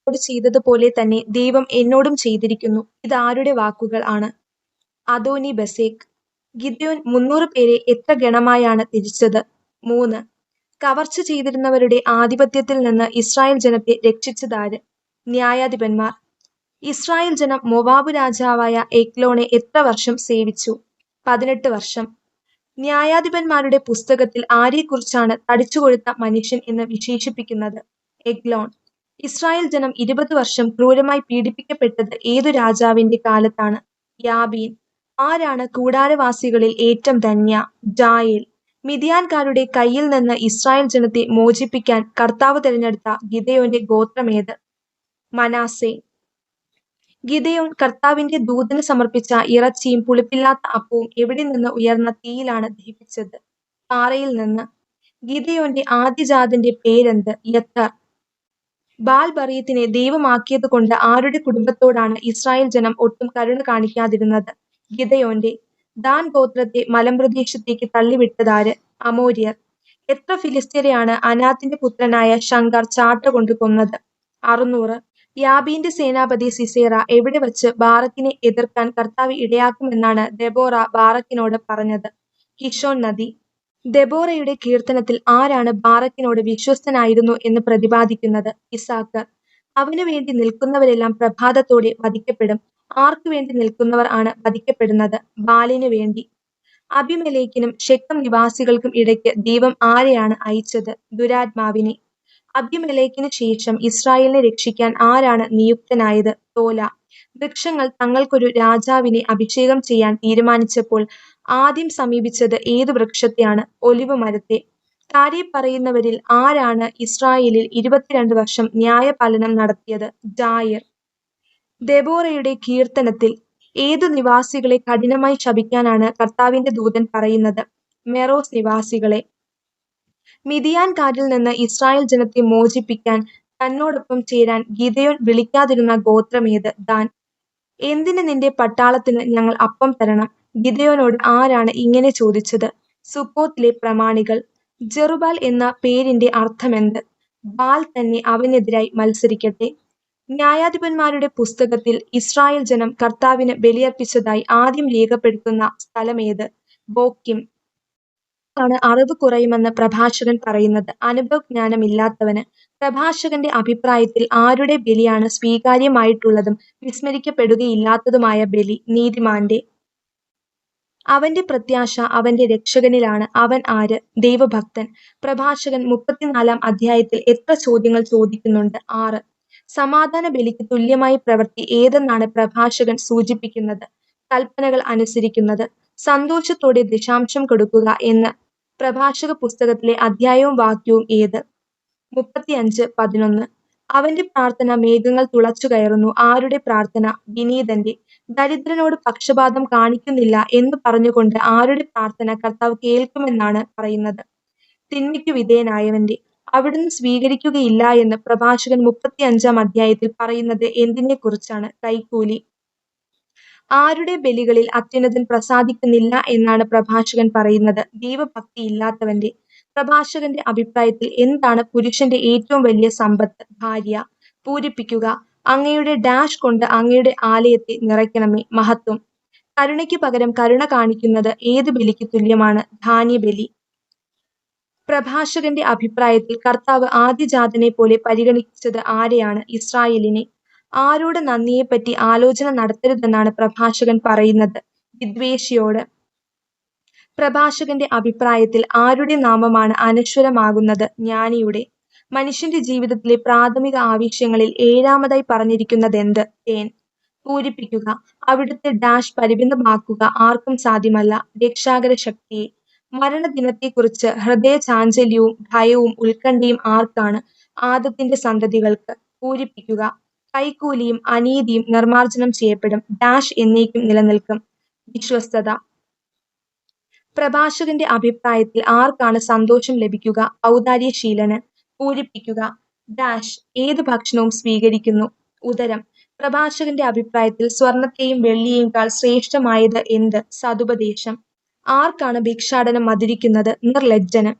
ഗിദെയോനോട് ചെയ്തതുപോലെ തന്നെ ദൈവം എന്നോടും ചെയ്തിരിക്കുന്നു. ഇതാരുടെ വാക്കുകൾ ആണ്? അദോനി ബെസേക്ക്. ഗിദെയോൻ 300 പേരെ എത്ര ഗണമായാണ് തിരിച്ചത്? 3. കവർച്ച ചെയ്തിരുന്നവരുടെ ആധിപത്യത്തിൽ നിന്ന് ഇസ്രായേൽ ജനത്തെ രക്ഷിച്ചതാര്? ന്യായാധിപന്മാർ. ഇസ്രായേൽ ജനം മോവാബ് രാജാവായ എഗ്ലോനെ എത്ര വർഷം സേവിച്ചു? 18 വർഷം. ന്യായാധിപന്മാരുടെ പുസ്തകത്തിൽ ആരെക്കുറിച്ചാണ് തടിച്ചുകൊഴുത്ത മനുഷ്യൻ എന്ന് വിശേഷിപ്പിക്കുന്നത്? എഗ്ലോൺ. ഇസ്രായേൽ ജനം 20 വർഷം ക്രൂരമായി പീഡിപ്പിക്കപ്പെട്ടത് ഏതു രാജാവിന്റെ കാലത്താണ്? യാബീൻ. ആരാണ് കൂടാരവാസികളിൽ ഏറ്റവും ധന്യ? ജായേൽ. മിദ്യാൻകാരുടെ കയ്യിൽ നിന്ന് ഇസ്രായേൽ ജനത്തെ മോചിപ്പിക്കാൻ കർത്താവ് തിരഞ്ഞെടുത്ത ഗിദെയോന്റെ ഗോത്രമേത്? മനാസെ. ഗിദെയോൻ കർത്താവിന്റെ ദൂതന് സമർപ്പിച്ച ഇറച്ചിയും പുളിപ്പില്ലാത്ത അപ്പവും എവിടെ നിന്ന് ഉയർന്ന തീയിലാണ് ദഹിപ്പിച്ചത്? പാറയിൽ നിന്ന്. ഗിദെയോന്റെ ആദ്യജാതന്റെ പേരെന്ത്? യത്തർ. ബാൽ-ബറീത്തിനെ ദൈവമാക്കിയതുകൊണ്ട് ആരുടെ കുടുംബത്തോടാണ് ഇസ്രായേൽ ജനം ഒട്ടും കരുണ കാണിക്കാതിരുന്നത്? ഗിദെയോന്റെ. ദാൻ ഗോത്രത്തെ മലമ്പ്രദേശത്തേക്ക് തള്ളിവിട്ടതാര്? അമോര്യർ. എത്ര ഫിലിസ്ത്യരെയാണ് അനാത്തിന്റെ പുത്രനായ ശങ്കർ ചാട്ട കൊണ്ട് കൊന്നത്? 600. യാബീന്റെ സേനാപതി സിസേറ എവിടെ വച്ച് ബാറക്കിനെ എതിർക്കാൻ കർത്താവ് ഇടയാക്കുമെന്നാണ് ദെബോറ ബാറക്കിനോട് പറഞ്ഞത്? കിഷോൻ നദി. ദെബോറയുടെ കീർത്തനത്തിൽ ആരാണ് ബാറക്കിനോട് വിശ്വസ്തനായിരുന്നു എന്ന് പ്രതിപാദിക്കുന്നത്? ഇസാക്കർ. അവനു വേണ്ടി നിൽക്കുന്നവരെല്ലാം പ്രഭാതത്തോടെ വധിക്കപ്പെടും. ആർക്കു വേണ്ടി നിൽക്കുന്നവർ ആണ് വധിക്കപ്പെടുന്നത്? ബാലിനു വേണ്ടി. അബിമേലെക്കിനും ശെഖം നിവാസികൾക്കും ഇടയ്ക്ക് ദൈവം ആരെയാണ് അയച്ചത്? ദുരാത്മാവിനെ. അബിമേലെക്കിന് ശേഷം ഇസ്രായേലിനെ രക്ഷിക്കാൻ ആരാണ് നിയുക്തനായത്? തോല. വൃക്ഷങ്ങൾ തങ്ങൾക്കൊരു രാജാവിനെ അഭിഷേകം ചെയ്യാൻ തീരുമാനിച്ചപ്പോൾ ആദ്യം സമീപിച്ചത് ഏതു വൃക്ഷത്തെയാണ്? ഒലിവ് മരത്തെ. താഴെ പറയുന്നവരിൽ ആരാണ് ഇസ്രായേലിൽ 22 വർഷം ന്യായപാലനം നടത്തിയത്? ജായർ. ദെബോറയുടെ കീർത്തനത്തിൽ ഏതു നിവാസികളെ കഠിനമായി ശപിക്കാനാണ് കർത്താവിന്റെ ദൂതൻ പറയുന്നത്? മെറോസ് നിവാസികളെ. മിദ്യാൻകാരിൽ നിന്ന് ഇസ്രായേൽ ജനത്തെ മോചിപ്പിക്കാൻ തന്നോടൊപ്പം ചേരാൻ ഗിദെയോൻ വിളിക്കാതിരുന്ന ഗോത്രമേത്? ദാൻ. എന്തിന് നിന്റെ പട്ടാളത്തിന് ഞങ്ങൾ അപ്പം തരണം? ഗിദെയോനോട് ആരാണ് ഇങ്ങനെ ചോദിച്ചത്? സുക്കോത്തിലെ പ്രമാണികൾ. ജെറുബാൽ എന്ന പേരിന്റെ അർത്ഥമെന്ത്? ബാൽ തന്നെ അവനെതിരായി മത്സരിക്കട്ടെ. ന്യായാധിപന്മാരുടെ പുസ്തകത്തിൽ ഇസ്രായേൽ ജനം കർത്താവിന് ബലിയർപ്പിച്ചതായി ആദ്യം രേഖപ്പെടുത്തുന്ന സ്ഥലമേത്? ബോക്കിം. ആണ് അറിവ് കുറയുമെന്ന് പ്രഭാഷകൻ പറയുന്നത്? അനുഭവജ്ഞാനമില്ലാത്തവന്. പ്രഭാഷകന്റെ അഭിപ്രായത്തിൽ ആരുടെ ബലിയാണ് സ്വീകാര്യമായിട്ടുള്ളതും വിസ്മരിക്കപ്പെടുകയില്ലാത്തതുമായ ബലി? നീതിമാന്റെ. അവന്റെ പ്രത്യാശ അവന്റെ രക്ഷകനിലാണ്. അവൻ ആര്? ദൈവഭക്തൻ. പ്രഭാഷകൻ 34-ാം അധ്യായത്തിൽ എത്ര ചോദ്യങ്ങൾ ചോദിക്കുന്നുണ്ട്? 6. സമാധാന ബലിക്ക് തുല്യമായ പ്രവൃത്തി ഏതെന്നാണ് പ്രഭാഷകൻ സൂചിപ്പിക്കുന്നത്? കൽപ്പനകൾ അനുസരിക്കുന്നത്. സന്തോഷത്തോടെ ദശാംശം കൊടുക്കുക എന്ന് പ്രഭാഷക പുസ്തകത്തിലെ അധ്യായവും വാക്യവും ഏത്? 35:11. അവന്റെ പ്രാർത്ഥന മേഘങ്ങൾ തുളച്ചു കയറുന്നു. ആരുടെ പ്രാർത്ഥന? വിനീതന്റെ. ദരിദ്രനോട് പക്ഷപാതം കാണിക്കുന്നില്ല എന്ന് പറഞ്ഞുകൊണ്ട് ആരുടെ പ്രാർത്ഥന കർത്താവ് കേൾക്കുമെന്നാണ് പറയുന്നത്? തിന്മയ്ക്കു വിധേയനായവന്റെ. അവിടുന്ന് സ്വീകരിക്കുകയില്ല എന്ന് പ്രഭാഷകൻ 35-ാം അധ്യായത്തിൽ പറയുന്നത് എന്തിനെക്കുറിച്ചാണ്? കൈക്കൂലി. ആരുടെ ബലികളിൽ അത്യുന്നതൻ പ്രസാദിക്കുന്നില്ല എന്നാണ് പ്രഭാഷകൻ പറയുന്നത്? ദൈവഭക്തിയില്ലാത്തവന്റെ. പ്രഭാഷകന്റെ അഭിപ്രായത്തിൽ എന്താണ് പുരുഷന്റെ ഏറ്റവും വലിയ സമ്പത്ത്? ഭാര്യ. പൂരിപ്പിക്കുക. അങ്ങയുടെ ഡാഷ് കൊണ്ട് അങ്ങയുടെ ആലയത്തെ നിറയ്ക്കണമേ. മഹത്വം. കരുണയ്ക്ക് പകരം കരുണ കാണിക്കുന്നത് ഏത് ബലിക്ക് തുല്യമാണ്? ധാന്യബലി. പ്രഭാഷകന്റെ അഭിപ്രായത്തിൽ കർത്താവ് ആദ്യജാതനെ പോലെ പരിഗണിച്ചത് ആരെയാണ്? ഇസ്രായേലിനെ. ആരോട് നന്ദിയെപ്പറ്റി ആലോചന നടത്തരുതെന്നാണ് പ്രഭാഷകൻ പറയുന്നത്? വിദ്വേഷിയോട്. പ്രഭാഷകന്റെ അഭിപ്രായത്തിൽ ആരുടെ നാമമാണ് അനശ്വരമാകുന്നത്? ജ്ഞാനിയുടെ. മനുഷ്യന്റെ ജീവിതത്തിലെ പ്രാഥമിക ആവശ്യങ്ങളിൽ 7-ാമതായി പറഞ്ഞിരിക്കുന്നതെന്ത്? തേൻ. പൂരിപ്പിക്കുക. അവിടുത്തെ ഡാഷ് പരിമിതമാക്കുക ആർക്കും സാധ്യമല്ല. രക്ഷാകര ശക്തിയെ. മരണദിനത്തെക്കുറിച്ച് ഹൃദയചാഞ്ചല്യവും ഭയവും ഉത്കണ്ഠയും ആർക്കാണ്? ആദത്തിന്റെ സന്തതികൾക്ക്. പൂരിപ്പിക്കുക. കൈക്കൂലിയും അനീതിയും നിർമ്മാർജ്ജനം ചെയ്യപ്പെടും. ഡാഷ് എന്നേക്കും നിലനിൽക്കും. വിശ്വസ്തത. പ്രഭാഷകന്റെ അഭിപ്രായത്തിൽ ആർക്കാണ് സന്തോഷം ലഭിക്കുക? ഔദാര്യശീലന്. പൂരിപ്പിക്കുക. ഡാഷ് ഏത് ഭക്ഷണവും സ്വീകരിക്കുന്നു? ഉദരം. പ്രഭാഷകന്റെ അഭിപ്രായത്തിൽ സ്വർണത്തെയും വെള്ളിയേക്കാൾ ശ്രേഷ്ഠമായത് എന്ത്? സതുപദേശം. ആർക്കാണ് ഭിക്ഷാടനം മധുരിക്കുന്നത്? നിർലജ്ജന്.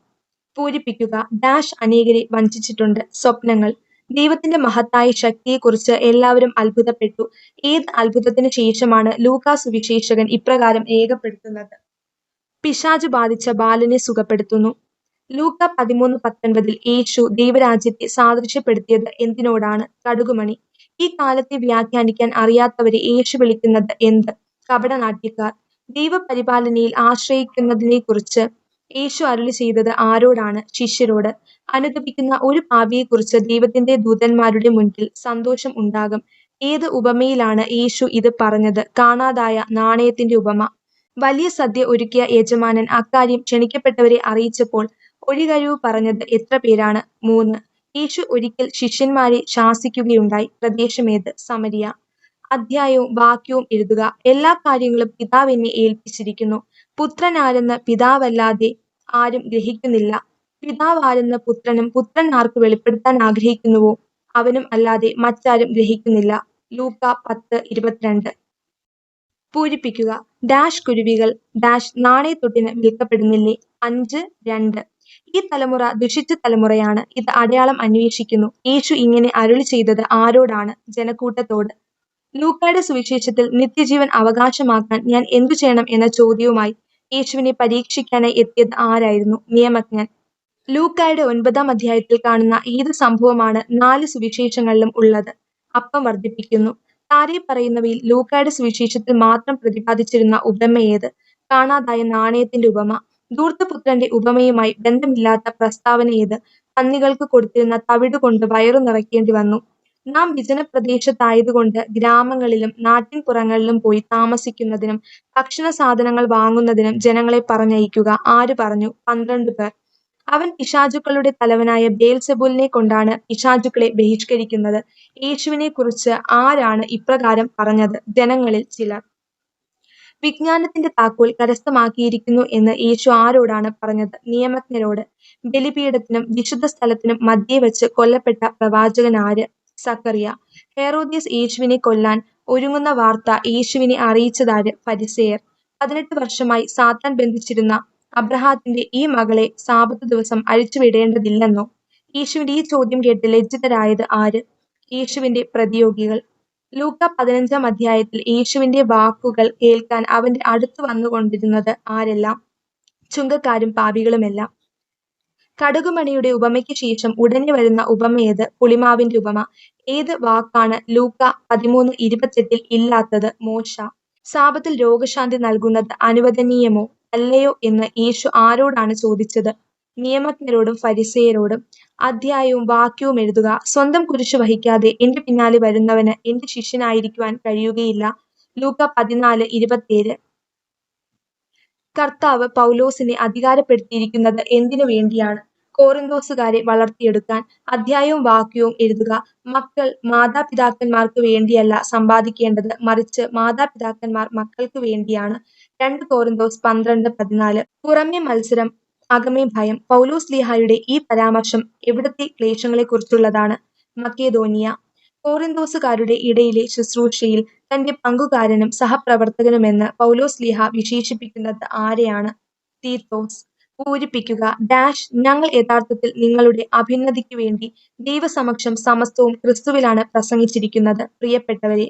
പൂരിപ്പിക്കുക. ഡാഷ് അനേകരെ വഞ്ചിച്ചിട്ടുണ്ട്. സ്വപ്നങ്ങൾ. ദൈവത്തിന്റെ മഹത്തായ ശക്തിയെക്കുറിച്ച് എല്ലാവരും അത്ഭുതപ്പെട്ടു. ഏത് അത്ഭുതത്തിന് ശേഷമാണ് ലൂക്കാ സുവിശേഷകൻ ഇപ്രകാരം രേഖപ്പെടുത്തുന്നത്? പിശാച് ബാധിച്ച ബാലനെ സുഖപ്പെടുത്തുന്നു. ലൂക്ക 13:19 യേശു ദൈവരാജ്യത്തെ സാദൃശ്യപ്പെടുത്തിയത് എന്തിനോടാണ്? കടുകുമണി. ഈ കാലത്തെ വ്യാഖ്യാനിക്കാൻ അറിയാത്തവരെ യേശു വിളിക്കുന്നത് എന്ത്? കപടനാട്യക്കാർ. ദൈവപരിപാലനയിൽ ആശ്രയിക്കുന്നതിനെക്കുറിച്ച് യേശു അരുളി ചെയ്തത് ആരോടാണ്? ശിഷ്യരോട്. അനുതപിക്കുന്ന ഒരു പാപിയെക്കുറിച്ച് ദൈവത്തിന്റെ ദൂതന്മാരുടെ മുൻപിൽ സന്തോഷം ഉണ്ടാകും. ഏത് ഉപമയിലാണ് യേശു ഇത് പറഞ്ഞത്? കാണാതായ നാണയത്തിന്റെ ഉപമ. വലിയ സദ്യ ഒരുക്കിയ യജമാനൻ അക്കാര്യം ക്ഷണിക്കപ്പെട്ടവരെ അറിയിച്ചപ്പോൾ ഒഴികഴിവ് പറഞ്ഞത് എത്ര പേരാണ്? 3. യേശു ഒരിക്കൽ ശിഷ്യന്മാരെ ശാസിക്കുകയുണ്ടായി. പ്രദേശമേത്? സമരിയ. അധ്യായവും വാക്യവും എഴുതുക. എല്ലാ കാര്യങ്ങളും പിതാവ് എന്നെ ഏൽപ്പിച്ചിരിക്കുന്നു. പുത്രൻ ആരെന്ന് പിതാവല്ലാതെ ആരും ഗ്രഹിക്കുന്നില്ല. പിതാവ് ആരെന്ന് പുത്രനും പുത്രൻ ആർക്ക് വെളിപ്പെടുത്താൻ ആഗ്രഹിക്കുന്നുവോ അവനും അല്ലാതെ മറ്റാരും ഗ്രഹിക്കുന്നില്ല. ലൂക്ക 10:22. പൂരിപ്പിക്കുക. കുരുവികൾ നാണയത്തൊട്ടിന് വിൽക്കപ്പെടുന്നില്ലേ? 5:2. ഈ തലമുറ ദുഷിച്ച തലമുറയാണ്, ഇത് അടയാളം അന്വേഷിക്കുന്നു. യേശു ഇങ്ങനെ അരുളി ചെയ്തത് ആരോടാണ്? ജനക്കൂട്ടത്തോട്. ലൂക്കായുടെ സുവിശേഷത്തിൽ നിത്യജീവൻ അവകാശമാക്കാൻ ഞാൻ എന്തു ചെയ്യണം എന്ന ചോദ്യവുമായി യേശുവിനെ പരീക്ഷിക്കാനായി എത്തിയത് ആരായിരുന്നു? നിയമജ്ഞൻ. ലൂക്കായുടെ 9-ാം അധ്യായത്തിൽ കാണുന്ന ഏത് സംഭവമാണ് 4 സുവിശേഷങ്ങളിലും ഉള്ളത്? അപ്പം വർദ്ധിപ്പിക്കുന്നു. താഴെ പറയുന്നവയിൽ ലൂക്കായുടെ സുവിശേഷത്തിൽ മാത്രം പ്രതിപാദിച്ചിരുന്ന ഉപമ ഏത്? കാണാതായ നാണയത്തിന്റെ ഉപമ. ധൂർത്തപുത്രന്റെ ഉപമയുമായി ബന്ധമില്ലാത്ത പ്രസ്താവന ഏത്? പന്നികൾക്ക് കൊടുത്തിരുന്ന തവിടുകൊണ്ട് വയറു നിറയ്ക്കേണ്ടി വന്നു. നാം വിജനപ്രദേശത്തായതുകൊണ്ട് ഗ്രാമങ്ങളിലും നാട്ടിൻപുറങ്ങളിലും പോയി താമസിക്കുന്നതിനും ഭക്ഷണ സാധനങ്ങൾ വാങ്ങുന്നതിനും ജനങ്ങളെ പറഞ്ഞയക്കുക. ആര് പറഞ്ഞു? 12 പേർ. അവൻ പിശാചുക്കളുടെ തലവനായ ബേൽസെബൂലിനെ കൊണ്ടാണ് പിശാചുക്കളെ ബഹിഷ്കരിക്കുന്നത്. യേശുവിനെ കുറിച്ച് ആരാണ് ഇപ്രകാരം പറഞ്ഞത്? ജനങ്ങളിൽ ചിലർ. വിജ്ഞാനത്തിന്റെ താക്കോൽ കരസ്ഥമാക്കിയിരിക്കുന്നു എന്ന് യേശു ആരോടാണ് പറഞ്ഞത്? നിയമജ്ഞരോട്. ബലിപീഠത്തിനും വിശുദ്ധ സ്ഥലത്തിനും മധ്യേ വെച്ച് കൊല്ലപ്പെട്ട പ്രവാചകൻ ആര്? സക്കറിയ. ഹെറോദ്യസ് യേശുവിനെ കൊല്ലാൻ ഒരുങ്ങുന്ന വാർത്ത യേശുവിനെ അറിയിച്ചതാര്? ഫരിസേയർ. 18 വർഷമായി സാത്താൻ ബന്ധിച്ചിരുന്ന അബ്രഹാത്തിന്റെ ഈ മകളെ സാബത്ത് ദിവസം അഴിച്ചുവിടേണ്ടതില്ലെന്നോ? യേശുവിന്റെ ഈ ചോദ്യം കേട്ട് ലജ്ജിതരായത് ആര്? യേശുവിന്റെ പ്രതിയോഗികൾ. ലൂക്ക 15-ാം അധ്യായത്തിൽ യേശുവിന്റെ വാക്കുകൾ കേൾക്കാൻ അവന്റെ അടുത്ത് വന്നുകൊണ്ടിരുന്നത് ആരെല്ലാം? ചുങ്കക്കാരും പാപികളുമെല്ലാം. കടുകുമണിയുടെ ഉപമയ്ക്ക് ശേഷം ഉടനെ വരുന്ന ഉപമ ഏത്? പുളിമാവിന്റെ ഉപമ. ഏത് വാക്കാണ് ലൂക്ക 13:28 ഇല്ലാത്തത്? മോശ. സാബത്തിൽ രോഗശാന്തി നൽകുന്നത് അനുവദനീയമോ അല്ലയോ എന്ന് യേശു ആരോടാണ് ചോദിച്ചത്? നിയമജ്ഞരോടും ഫരിസേയരോടും. അധ്യായവും വാക്യവും എഴുതുക. സ്വന്തം കുരിശു വഹിക്കാതെ എന്റെ പിന്നാലെ വരുന്നവന് എന്റെ ശിഷ്യനായിരിക്കുവാൻ കഴിയുകയില്ല. ലൂക്ക 14:27. കർത്താവ് പൗലോസിനെ അധികാരപ്പെടുത്തിയിരിക്കുന്നത് എന്തിനു വേണ്ടിയാണ്? കോറിന്തോസുകാരെ വളർത്തിയെടുക്കാൻ. അധ്യായവും വാക്യവും എഴുതുക. മക്കൾ മാതാപിതാക്കന്മാർക്ക് വേണ്ടിയല്ല സമ്പാദിക്കേണ്ടത്, മറിച്ച് മാതാപിതാക്കന്മാർ മക്കൾക്ക് വേണ്ടിയാണ്. 2 കോറിന്തോസ് 12:14. പുറമെ മത്സരം, അകമേ ഭയം. പൗലോസ്ലീഹായുടെ ഈ പരാമർശം എവിടത്തെ ക്ലേശങ്ങളെക്കുറിച്ചുള്ളതാണ്? മക്കെദോനിയ. കോറിന്തോസുകാരുടെ ഇടയിലെ ശുശ്രൂഷയിൽ തന്റെ പങ്കുകാരനും സഹപ്രവർത്തകനുമെന്ന് പൗലോസ്ലീഹ വിശേഷിപ്പിക്കുന്നത് ആരെയാണ്? തീത്തോസ്. പൂരിപ്പിക്കുക. ഞങ്ങൾ യഥാർത്ഥത്തിൽ നിങ്ങളുടെ അഭ്യുന്നതിക്ക് വേണ്ടി ദൈവസമക്ഷം സമസ്തവും ക്രിസ്തുവിലാണ് പ്രസംഗിച്ചിരിക്കുന്നത്. പ്രിയപ്പെട്ടവരെ,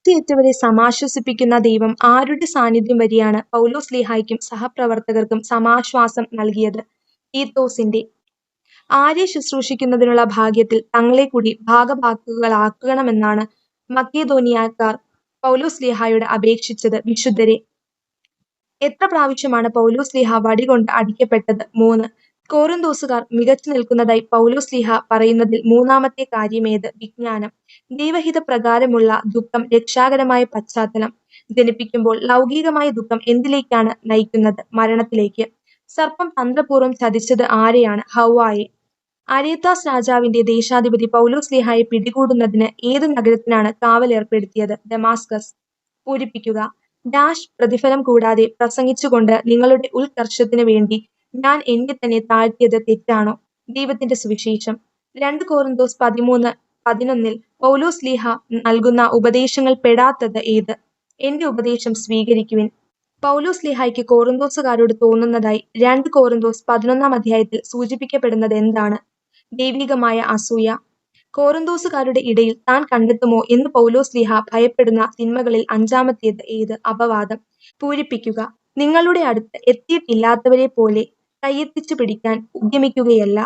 റ്റവരെ സമാശ്വസിപ്പിക്കുന്ന ദൈവം ആരുടെ സാന്നിധ്യം വഴിയാണ് പൗലോസ്ലീഹായ്ക്കും സഹപ്രവർത്തകർക്കും സമാശ്വാസം നൽകിയത്? തീത്തോസിന്റെ. ആരെ ശുശ്രൂഷിക്കുന്നതിനുള്ള ഭാഗ്യത്തിൽ തങ്ങളെ കൂടി ഭാഗഭാക്കുകളാക്കണമെന്നാണ് മക്കെദോനിയക്കാർ പൗലോസ്ലീഹായോട് അപേക്ഷിച്ചത്? വിശുദ്ധരെ. എത്ര പ്രാവശ്യമാണ് പൗലോസ്ലീഹ വടികൊണ്ട് അടിക്കപ്പെട്ടത്? 3. കോറിന്തോസുകാർ മികച്ചു നിൽക്കുന്നതായി പൗലോസ്ലീഹ പറയുന്നതിൽ മൂന്നാമത്തെ കാര്യമേത്? വിജ്ഞാനം. ദൈവഹിത പ്രകാരമുള്ള ദുഃഖം രക്ഷാകരമായ പശ്ചാത്തലം ജനിപ്പിക്കുമ്പോൾ ലൗകികമായ ദുഃഖം എന്തിലേക്കാണ് നയിക്കുന്നത്? മരണത്തിലേക്ക്. സർപ്പം തന്ത്രപൂർവ്വം ചതിച്ചത് ആരെയാണ്? ഹൗവായെ. അരേത്താസ് രാജാവിന്റെ ദേശാധിപതി പൗലോസ്ലീഹായെ പിടികൂടുന്നതിന് ഏതു നഗരത്തിനാണ് കാവലേർപ്പെടുത്തിയത്? ദമാസ്കസ്. പൂരിപ്പിക്കുക. പ്രതിഫലം കൂടാതെ പ്രസംഗിച്ചുകൊണ്ട് നിങ്ങളുടെ ഉത്കർഷത്തിനു വേണ്ടി ഞാൻ എന്നെ തന്നെ താഴ്ത്തിയത് തെറ്റാണോ? ദൈവത്തിന്റെ സുവിശേഷം. 2 കോറിന്തോസ് 13:11 പൗലോസ്ലീഹ നൽകുന്ന ഉപദേശങ്ങൾ പെടാത്തത് ഏത്? എന്റെ ഉപദേശം സ്വീകരിക്കുവിൻ. പൗലോസ്ലീഹായ്ക്ക് കോറിന്തോസുകാരോട് തോന്നുന്നതായി 2 കോറിന്തോസ് 11-ാം അധ്യായത്തിൽ സൂചിപ്പിക്കപ്പെടുന്നത് എന്താണ്? ദൈവികമായ അസൂയ. കോറിന്തോസുകാരുടെ ഇടയിൽ താൻ കണ്ടെത്തുമോ എന്ന് പൗലോസ്ലീഹ ഭയപ്പെടുന്ന തിന്മകളിൽ അഞ്ചാമത്തേത് ഏത്? അപവാദം. പൂരിപ്പിക്കുക. നിങ്ങളുടെ അടുത്ത് എത്തിയിട്ടില്ലാത്തവരെ പോലെ കയ്യെത്തിച്ചു പിടിക്കാൻ ഉദ്യമിക്കുകയല്ല.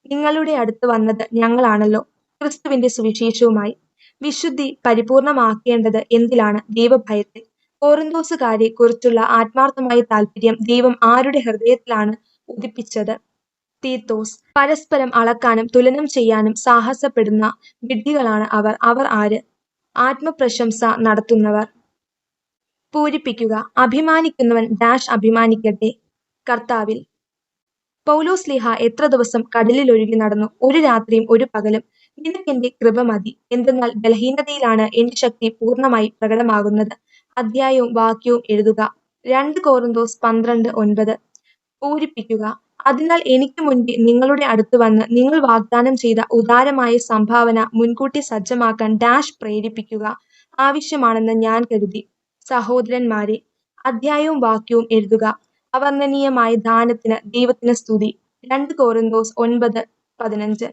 നിങ്ങളുടെ അടുത്ത് വന്നത് ഞങ്ങളാണല്ലോ, ക്രിസ്തുവിന്റെ സുവിശേഷവുമായി. വിശുദ്ധി പരിപൂർണമാക്കേണ്ടത് എന്തിലാണ്? ദൈവഭയത്തിൽ. കോറിന്തോസുകാരെ കുറിച്ചുള്ള ആത്മാർത്ഥമായ താല്പര്യം ദൈവം ആരുടെ ഹൃദയത്തിലാണ് ഉദിപ്പിച്ചത്? തീത്തോസ്. പരസ്പരം അളക്കാനും തുലനം ചെയ്യാനും സാഹസപ്പെടുന്ന വിഡ്ഢികളാണ് അവർ. അവർ ആര്? ആത്മപ്രശംസ നടത്തുന്നവർ. പൂരിപ്പിക്കുക. അഭിമാനിക്കുന്നവൻ ഡാഷ് അഭിമാനിക്കട്ടെ. കർത്താവിൽ. പൗലോസ്ലീഹ എത്ര ദിവസം കടലിലൊഴുകി നടന്നു? ഒരു രാത്രിയും ഒരു പകലും. നിനക്കെന്റെ കൃപ മതി, എന്തെന്നാൽ ബലഹീനതയിലാണ് എന്റെ ശക്തി പൂർണ്ണമായി പ്രകടമാകുന്നത്. അധ്യായവും വാക്യവും എഴുതുക. 2 കോറിന്തോസ് 12:9. പൂരിപ്പിക്കുക. അതിനാൽ എനിക്ക് മുൻപേ നിങ്ങളുടെ അടുത്ത് വന്ന് നിങ്ങൾ വാഗ്ദാനം ചെയ്ത ഉദാരമായ സംഭാവന മുൻകൂട്ടി സജ്ജമാക്കാൻ ഡാഷ് പ്രേരിപ്പിക്കുക ആവശ്യമാണെന്ന് ഞാൻ കരുതി. സഹോദരന്മാരെ, അധ്യായവും വാക്യവും എഴുതുക. അവർണ്ണനീയമായ ദാനത്തിന് ദൈവത്തിന് സ്തുതി. 2 കോറിന്തോസ് 9:15.